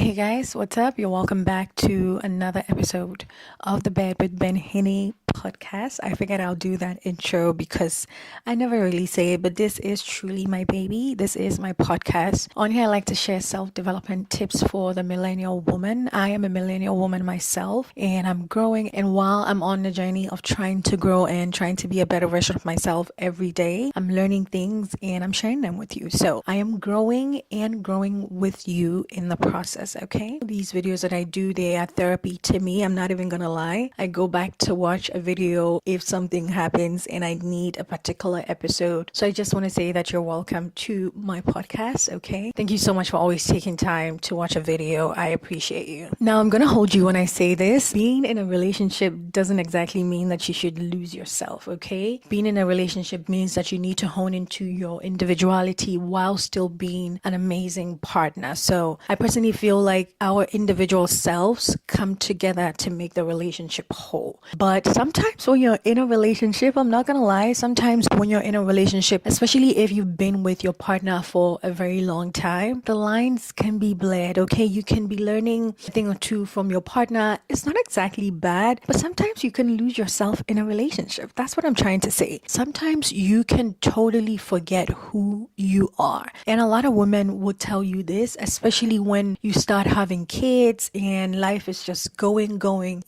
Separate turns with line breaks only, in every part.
Hey guys, what's up? You're welcome back to another episode of the Bed with Ben Hinney podcast. I figured I'll do that intro because I never really say it, but this is truly my baby. This is my podcast. On here, I like to share self-development tips for the millennial woman. I am a millennial woman myself, and I'm growing. And while I'm on the journey of trying to grow and trying to be a better version of myself every day, I'm learning things and I'm sharing them with you. So I am growing and growing with you in the process, okay? These videos that I do, they are therapy to me. I'm not even gonna lie. I go back to watch a video if something happens and I need a particular episode. So I just want to say that you're welcome to my podcast, okay? Thank you so much for always taking time to watch a video. I appreciate you. Now, I'm gonna hold you when I say this. Being in a relationship doesn't exactly mean that you should lose yourself, okay? Being in a relationship means that you need to hone into your individuality while still being an amazing partner. So I personally feel like our individual selves come together to make the relationship whole. But sometimes when you're in a relationship, I'm not gonna lie, sometimes when you're in a relationship, especially if you've been with your partner for a very long time, the lines can be blurred, okay? You can be learning a thing or two from your partner. It's not exactly bad, but sometimes you can lose yourself in a relationship. That's what I'm trying to say. Sometimes you can totally forget who you are. And a lot of women would tell you this, especially when you start having kids and life is just going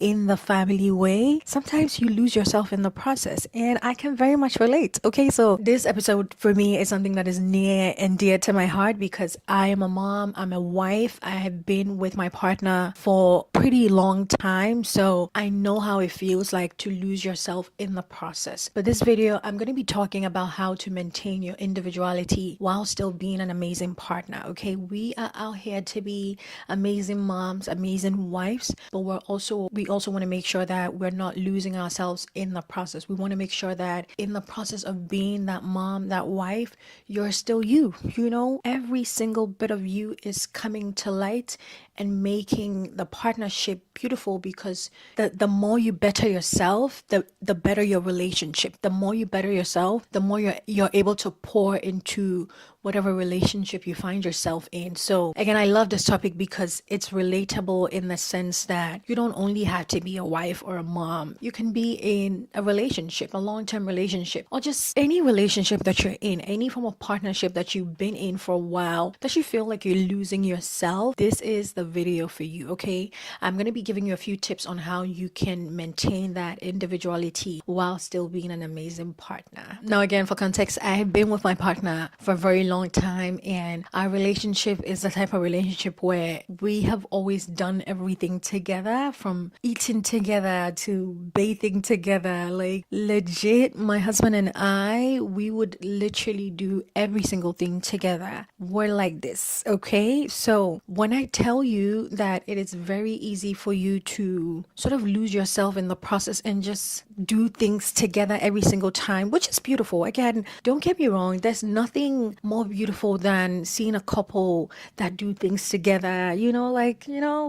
in the family way. Sometimes you lose yourself in the process, and I can very much relate. Okay, so this episode for me is something that is near and dear to my heart because I am a mom, I'm a wife. I have been with my partner for pretty long time, so I know how it feels like to lose yourself in the process. But this video, I'm going to be talking about how to maintain your individuality while still being an amazing partner. Okay, we are out here to be amazing moms, amazing wives, but we also want to make sure that we're not losing ourselves in the process. We want to make sure that in the process of being that mom, that wife, you're still you. You know, every single bit of you is coming to light and making the partnership beautiful, because the more you better yourself, the better your relationship. The more you better yourself, the more you're able to pour into whatever relationship you find yourself in. So again, I love this topic because it's relatable in the sense that you don't only have to be a wife or a mom. You can be in a relationship, a long-term relationship, or just any relationship that you're in, any form of partnership that you've been in for a while, that you feel like you're losing yourself. This is the video for you, okay? I'm going to be giving you a few tips on how you can maintain that individuality while still being an amazing partner. Now, again, for context, I have been with my partner for a very long time, and our relationship is the type of relationship where we have always done everything together, from eating together to bathing together. Like, legit, my husband and I, we would literally do every single thing together. We're like this, okay? So when I tell you that it is very easy for you to sort of lose yourself in the process and just do things together every single time, which is beautiful. Again, don't get me wrong, there's nothing more beautiful than seeing a couple that do things together,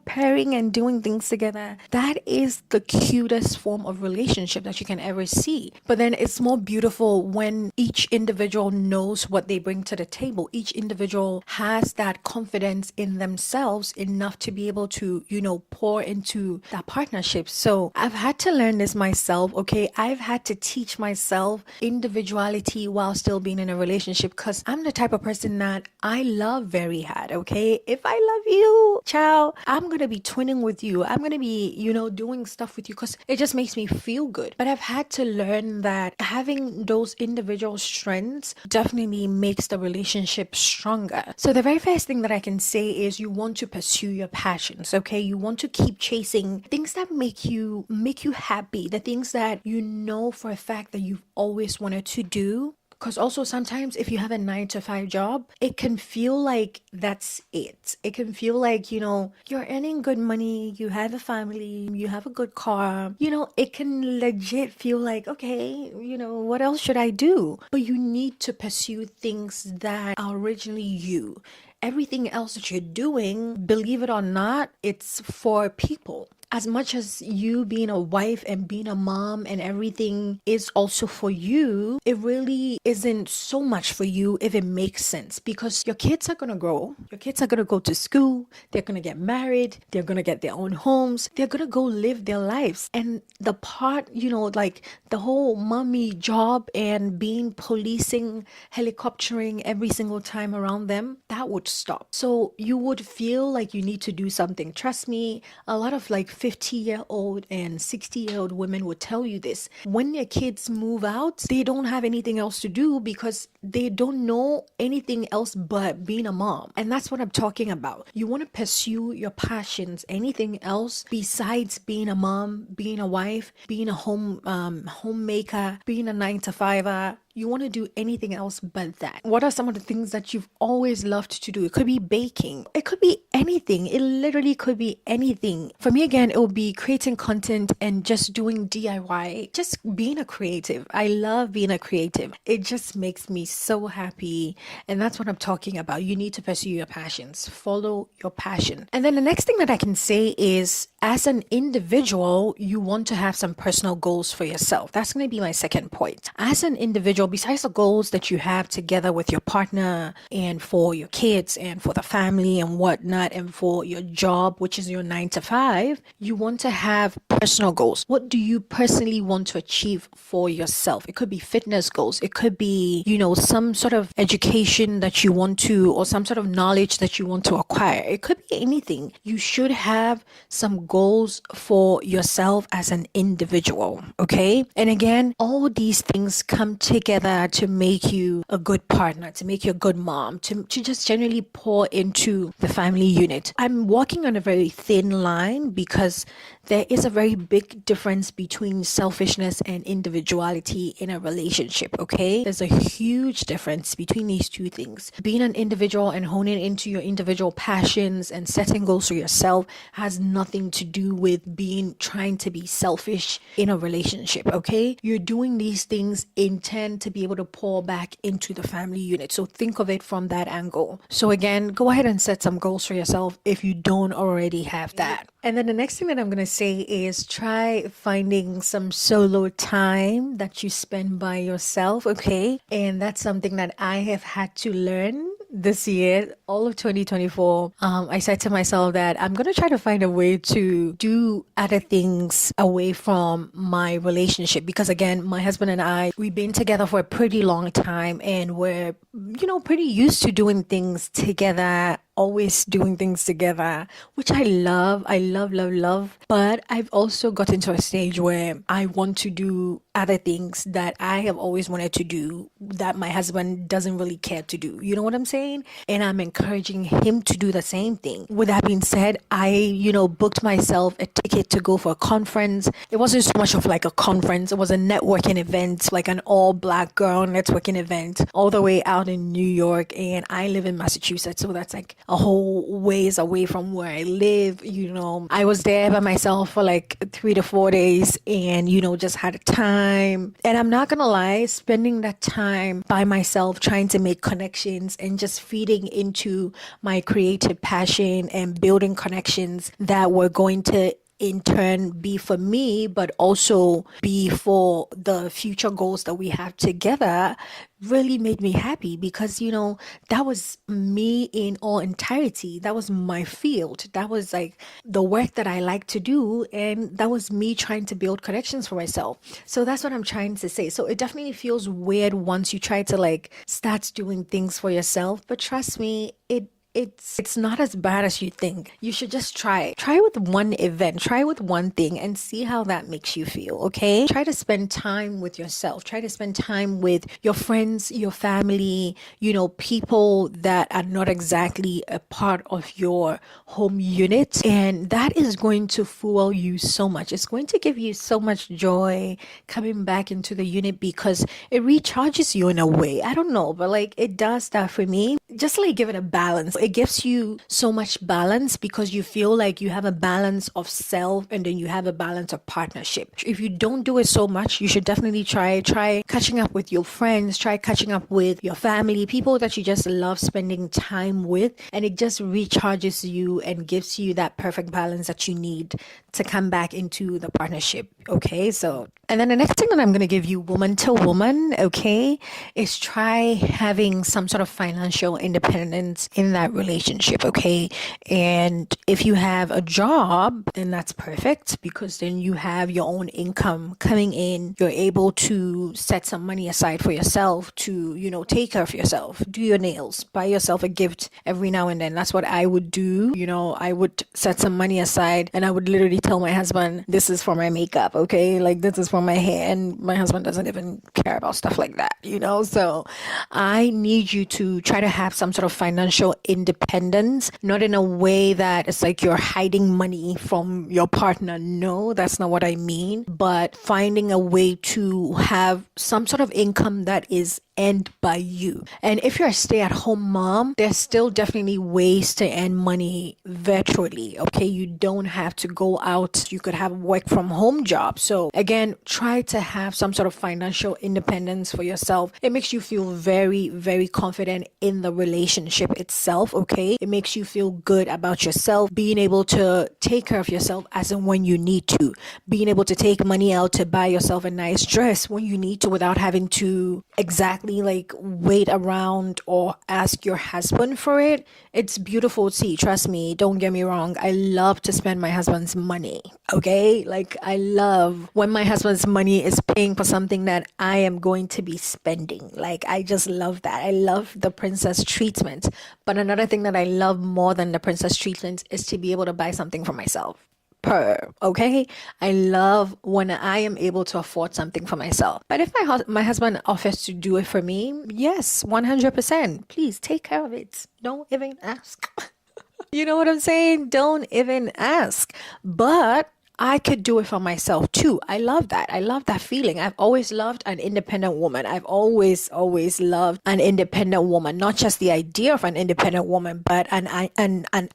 pairing and doing things together. That is the cutest form of relationship that you can ever see. But then it's more beautiful when each individual knows what they bring to the table. Each individual has that confidence in themselves enough to be able to, pour into that partnership. So I've had to learn this myself, okay? I've had to teach myself individuality while still being in a relationship, because I'm the type of person that I love very hard, okay? If I love you, ciao, I'm gonna be twinning with you. I'm gonna be, doing stuff with you because it just makes me feel good. But I've had to learn that having those individual strengths definitely makes the relationship stronger. So the very first thing that I can say is you want to pursue your passions, okay? You want to keep chasing things that make you happy, the things that you know for a fact that you've always wanted to do. Because also sometimes if you have a 9-to-5 job, it can feel like that's it. It can feel like, you're earning good money, you have a family, you have a good car. It can legit feel like, okay, what else should I do? But you need to pursue things that are originally you. Everything else that you're doing, believe it or not, it's for people. as much as you being a wife and being a mom and everything is also for you, it really isn't so much for you if it makes sense, because your kids are going to grow. Your kids are going to go to school. They're going to get married. They're going to get their own homes. They're going to go live their lives. And the part, like the whole mommy job and being policing, helicoptering every single time around them, that would stop. So you would feel like you need to do something. Trust me, a lot of like 50-year-old and 60-year-old women would tell you this. When their kids move out, they don't have anything else to do because they don't know anything else but being a mom. And that's what I'm talking about. You want to pursue your passions, anything else besides being a mom, being a wife, being a homemaker, being a 9-to-5er. You want to do anything else but that. What are some of the things that you've always loved to do? It could be baking. It could be anything. It literally could be anything. For me, again, it will be creating content and just doing DIY. Just being a creative. I love being a creative. It just makes me so happy. And that's what I'm talking about. You need to pursue your passions. Follow your passion. And then the next thing that I can say is, as an individual, you want to have some personal goals for yourself. That's going to be my second point. As an individual, besides the goals that you have together with your partner and for your kids and for the family and whatnot and for your job, which is your 9-to-5, you want to have personal goals. What do you personally want to achieve for yourself? It could be fitness goals. It could be, some sort of education that you want to, or some sort of knowledge that you want to acquire. It could be anything. You should have some goals for yourself as an individual, okay? And again, all these things come together to make you a good partner, to make you a good mom, to just generally pour into the family unit. I'm walking on a very thin line because there is a very big difference between selfishness and individuality in a relationship, okay? There's a huge difference between these two things. Being an individual and honing into your individual passions and setting goals for yourself has nothing to do with trying to be selfish in a relationship, okay? You're doing these things intend to be able to pour back into the family unit. So think of it from that angle. So again, go ahead and set some goals for yourself if you don't already have that. And then the next thing that I'm going to say is try finding some solo time that you spend by yourself, okay? And that's something that I have had to learn this year, all of 2024. I said to myself that I'm going to try to find a way to do other things away from my relationship, because again, my husband and I, we've been together for a pretty long time and we're, pretty used to doing things together, always doing things together, which I love. I love. But I've also gotten to a stage where I want to do other things that I have always wanted to do that my husband doesn't really care to do. You know what I'm saying? And I'm encouraging him to do the same thing. With that being said, I, booked myself a ticket to go for a conference. It wasn't so much of like a conference. It was a networking event, like an all Black girl networking event all the way out in New York. And I live in Massachusetts. So that's like a whole ways away from where I live. I was there by myself for like 3 to 4 days and, just had a time. And I'm not gonna lie, spending that time by myself, trying to make connections and just feeding into my creative passion and building connections that were going to in turn be for me, but also be for the future goals that we have together, really made me happy because, that was me in all entirety. That was my field. That was like the work that I like to do. And that was me trying to build connections for myself. So that's what I'm trying to say. So it definitely feels weird once you try to like start doing things for yourself. But trust me, it's not as bad as you think. You should just try it. Try with one event, try with one thing and see how that makes you feel, okay? Try to spend time with yourself. Try to spend time with your friends, your family, people that are not exactly a part of your home unit. And that is going to fuel you so much. It's going to give you so much joy coming back into the unit because it recharges you in a way. I don't know, but like it does that for me. Just like give it a balance. it gives you so much balance because you feel like you have a balance of self and then you have a balance of partnership. If you don't do it so much, you should definitely try catching up with your friends, try catching up with your family, people that you just love spending time with, and it just recharges you and gives you that perfect balance that you need to come back into the partnership. Okay, so and then the next thing that I'm going to give you, woman to woman, okay, is try having some sort of financial independence in that relationship, okay? And if you have a job, then that's perfect because then you have your own income coming in. You're able to set some money aside for yourself to, take care of yourself, do your nails, buy yourself a gift every now and then. That's what I would do. I would set some money aside and I would literally tell my husband, this is for my makeup, okay? Like, this is for my hair. And my husband doesn't even care about stuff like that, So I need you to try to have some sort of financial independence, not in a way that it's like you're hiding money from your partner. No, that's not what I mean. But finding a way to have some sort of income that is earned by you. And if you're a stay-at-home mom, there's still definitely ways to earn money virtually. Okay, you don't have to go out. You could have a work from home job. So again, try to have some sort of financial independence for yourself. It makes you feel very, very confident in the relationship itself. Okay, it makes you feel good about yourself, being able to take care of yourself as and when you need to, being able to take money out to buy yourself a nice dress when you need to without having to exactly like wait around or ask your husband for it. It's beautiful to see, trust me, don't get me wrong. I love to spend my husband's money, okay? Like, I love when my husband's money is paying for something that I am going to be spending. Like, I just love that. I love the princess treatment. But another thing that I love more than the princess treatment is to be able to buy something for myself. Okay, I love when I am able to afford something for myself. But if my husband offers to do it for me, yes, 100%, please take care of it. Don't even ask. You know what I'm saying? Don't even ask. But I could do it for myself too. I love that. I love that feeling. I've always loved an independent woman. I've always loved an independent woman. Not just the idea of an independent woman, but an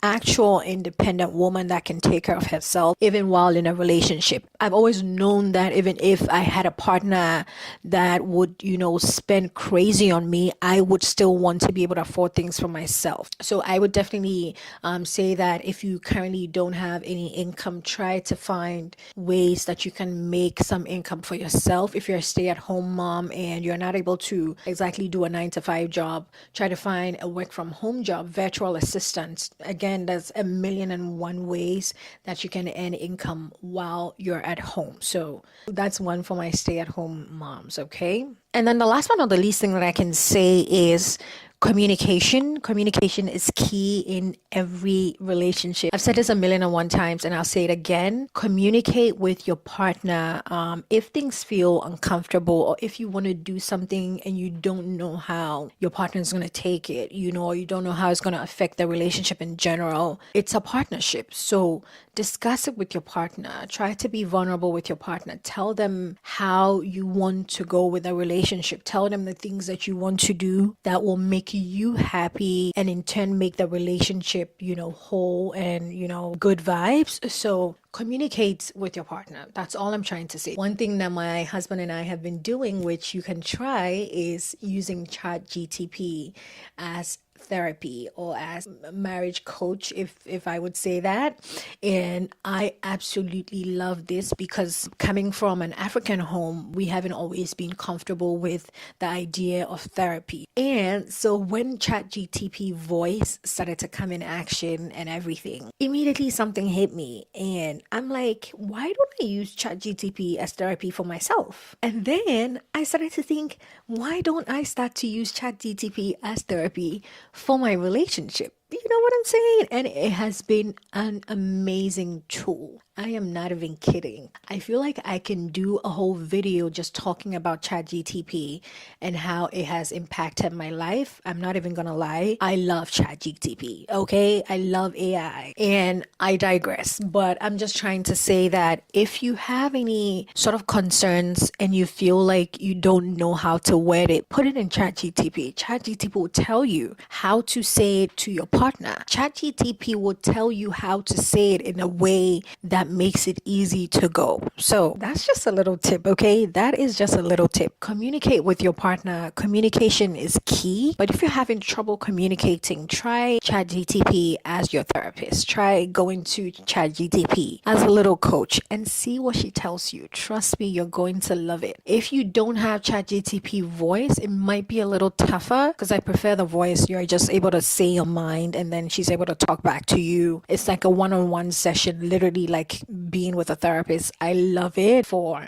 actual independent woman that can take care of herself even while in a relationship. I've always known that even if I had a partner that would, spend crazy on me, I would still want to be able to afford things for myself. So I would definitely say that if you currently don't have any income, try to find ways that you can make some income for yourself. If you're a stay-at-home mom and you're not able to exactly do a 9-to-5 job, try to find a work from home job, virtual assistant. Again, there's 1,000,001 ways that you can earn income while you're at home. So that's one for my stay-at-home moms, okay? And then the last one or the least thing that I can say is communication. Communication is key in every relationship. I've said this 1,000,001 times and I'll say it again. Communicate with your partner. If things feel uncomfortable or if you want to do something and you don't know how your partner is going to take it, or you don't know how it's going to affect the relationship in general, it's a partnership. So discuss it with your partner. Try to be vulnerable with your partner. Tell them how you want to go with the relationship. Tell them the things that you want to do that will make you happy and in turn make the relationship, whole and, good vibes. So communicate with your partner. That's all I'm trying to say. One thing that my husband and I have been doing, which you can try, is using ChatGTP as therapy or as a marriage coach, if I would say that. And I absolutely love this because coming from an African home, we haven't always been comfortable with the idea of therapy. And so when ChatGTP voice started to come in action and everything, immediately something hit me and I'm like, why don't I use ChatGTP as therapy for myself? And then I started to think, why don't I start to use ChatGTP as therapy for my relationship? You know what I'm saying? And it has been an amazing tool. I am not even kidding. I feel like I can do a whole video just talking about ChatGTP and how it has impacted my life. I'm not even gonna lie. I love ChatGTP, okay? I love AI. And I digress, but I'm just trying to say that if you have any sort of concerns and you feel like you don't know how to word it, put it in ChatGTP. ChatGTP will tell you how to say it to your partner. ChatGTP will tell you how to say it in a way that makes it easy to go. So that's just a little tip, okay? That is just a little tip. Communicate with your partner. Communication is key. But if you're having trouble communicating, try ChatGTP as your therapist. Try going to ChatGTP as a little coach and see what she tells you. Trust me, you're going to love it. If you don't have ChatGTP voice, it might be a little tougher because I prefer the voice. You're just able to say your mind and then she's able to talk back to you. It's like a one-on-one session, literally like being with a therapist. I love it for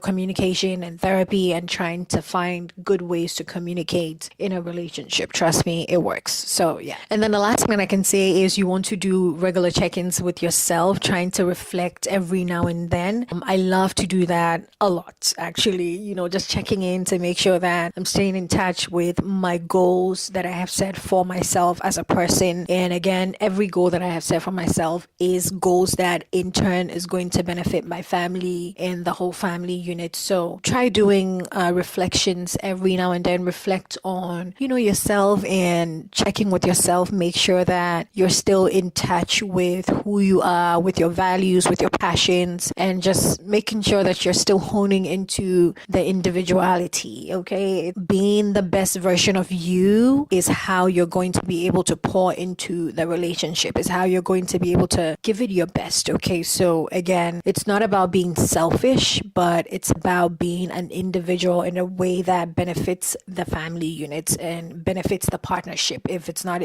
communication and therapy and trying to find good ways to communicate in a relationship. Trust me, it works. So yeah. And then the last thing I can say is you want to do regular check-ins with yourself, trying to reflect every now and then. I love to do that a lot, actually, just checking in to make sure that I'm staying in touch with my goals that I have set for myself as a person. And again, every goal that I have set for myself is goals that in turn is going to benefit my family and the whole family unit. So try doing reflections every now and then. Reflect on, yourself and checking with yourself. Make sure that you're still in touch with who you are, with your values, with your passions, and just making sure that you're still honing into the individuality, okay? Being the best version of you is how you're going to be able to pour into the relationship, is how you're going to be able to give it your best, okay? So again, it's not about being selfish, but it's about being an individual in a way that benefits the family units and benefits the partnership if it's not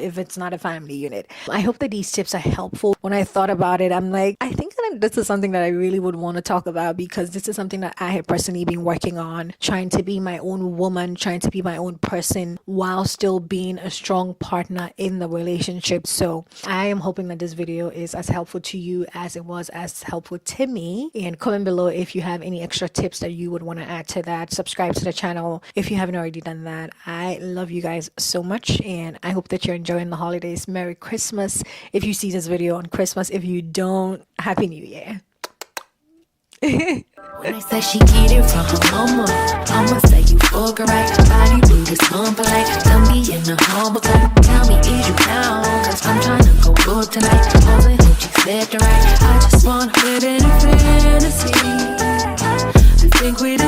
a family unit. I hope that these tips are helpful. When I thought about it, I'm like, I think that this is something that I really would want to talk about because this is something that I have personally been working on, trying to be my own woman, trying to be my own person while still being a strong partner in the relationship. So I am hoping that this video is as helpful to you as it was as helpful to me. And comment below if you have any extra tips that you would want to add to that. Subscribe to the channel if you haven't already done that. I love you guys so much and I hope that you're enjoying the holidays. Merry Christmas if you see this video on Christmas. If you don't, Happy New Year.
When I say she get it from her mama, I'ma say you fuck her right. Body rude is unpolite. Don't be in the humble type. Tell me, is you down? Cause I'm trying to go good tonight. Only hope she said the right. I just wanna live in a fantasy. I think we'd